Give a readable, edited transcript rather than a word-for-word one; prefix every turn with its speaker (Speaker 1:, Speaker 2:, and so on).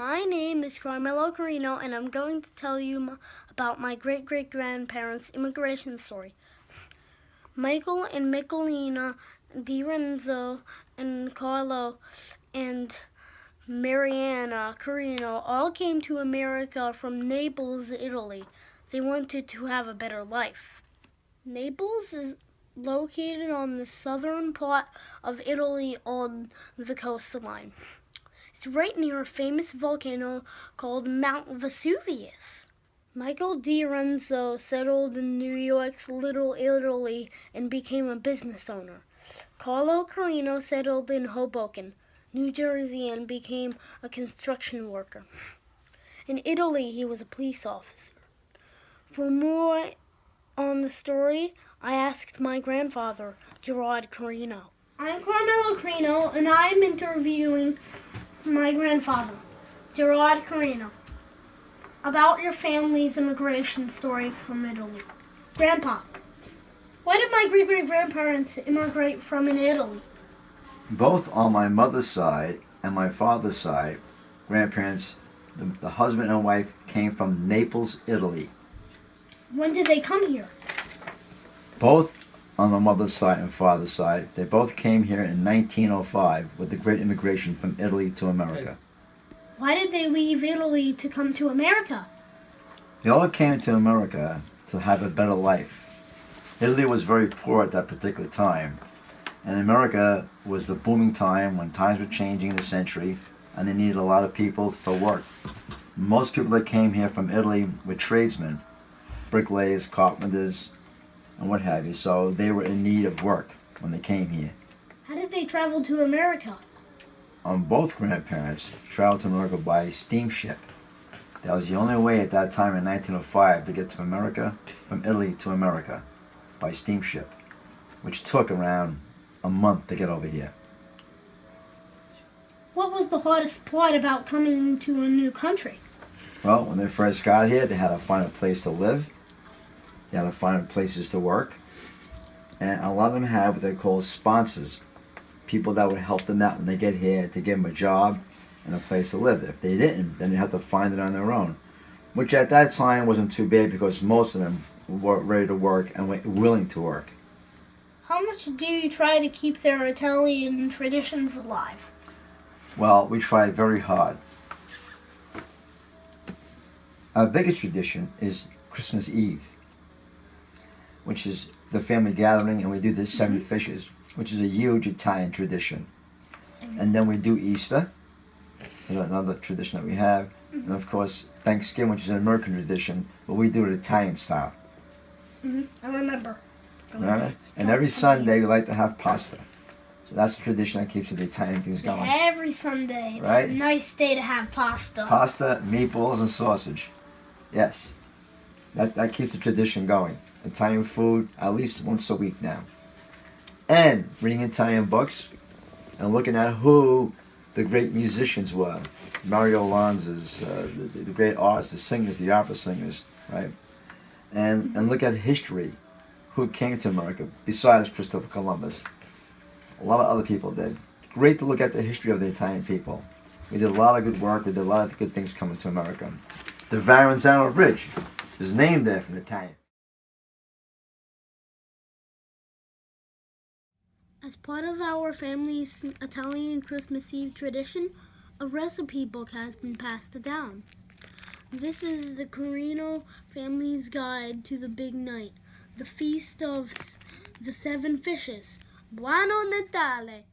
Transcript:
Speaker 1: My name is Carmelo Carino, and I'm going to tell you about my great-great-grandparents' immigration story. Michael and Michelina DiRenzo and Carlo and Mariana Carino all came to America from Naples, Italy. They wanted to have a better life. Naples is located on the southern part of Italy on the coastline. It's right near a famous volcano called Mount Vesuvius. Michael DiRenzo settled in New York's Little Italy and became a business owner. Carlo Carino settled in Hoboken, New Jersey, and became a construction worker. In Italy, he was a police officer. For more on the story, I asked my grandfather, Gerard Carino. I'm Carmelo Carino, and I'm interviewing my grandfather, Gerard Carino, about your family's immigration story from Italy. Grandpa, why did my great-great-grandparents immigrate from Italy?
Speaker 2: Both on my mother's side and my father's side, grandparents, the husband and wife, came from Naples, Italy.
Speaker 1: When did they come here?
Speaker 2: Both on my mother's side and father's side, they both came here in 1905 with the great immigration from Italy to America.
Speaker 1: Why did they leave Italy to come to America?
Speaker 2: They all came to America to have a better life. Italy was very poor at that particular time, and America was the booming time when times were changing in the century and they needed a lot of people for work. Most people that came here from Italy were tradesmen, bricklayers, carpenters, and what have you, so they were in need of work when they came here.
Speaker 1: How did they travel to America?
Speaker 2: Both grandparents traveled to America by steamship. That was the only way at that time in 1905 to get to America, from Italy to America, by steamship, which took around a month to get over here.
Speaker 1: What was the hardest part about coming to a new country?
Speaker 2: Well, when they first got here, they had to find a place to live. They had to find places to work. And a lot of them had what they call sponsors, people that would help them out when they get here to give them a job and a place to live. If they didn't, then they had to find it on their own, which at that time wasn't too bad because most of them were ready to work and were willing to work.
Speaker 1: How much do you try to keep their Italian traditions alive?
Speaker 2: Well, we tried very hard. Our biggest tradition is Christmas Eve, which is the family gathering, and we do the seven fishes, which is a huge Italian tradition. And then we do Easter, another tradition that we have, and of course Thanksgiving, which is an American tradition, but we do it Italian style.
Speaker 1: I remember.
Speaker 2: Right? And every Sunday we like to have pasta. So that's a tradition that keeps the Italian things going.
Speaker 1: Every Sunday, it's
Speaker 2: right?
Speaker 1: a nice day to have pasta.
Speaker 2: Pasta, meatballs, and sausage. Yes. That keeps the tradition going. Italian food at least once a week now. And reading Italian books and looking at who the great musicians were. Mario Lanza's, the great artists, the singers, the opera singers, right? And look at history, who came to America besides Christopher Columbus. A lot of other people did. Great to look at the history of the Italian people. We did a lot of good work. We did a lot of good things coming to America. The Verrazano Bridge is named after an Italian.
Speaker 1: As part of our family's Italian Christmas Eve tradition, a recipe book has been passed down. This is the Carino family's guide to the big night, the feast of the seven fishes. Buon Natale!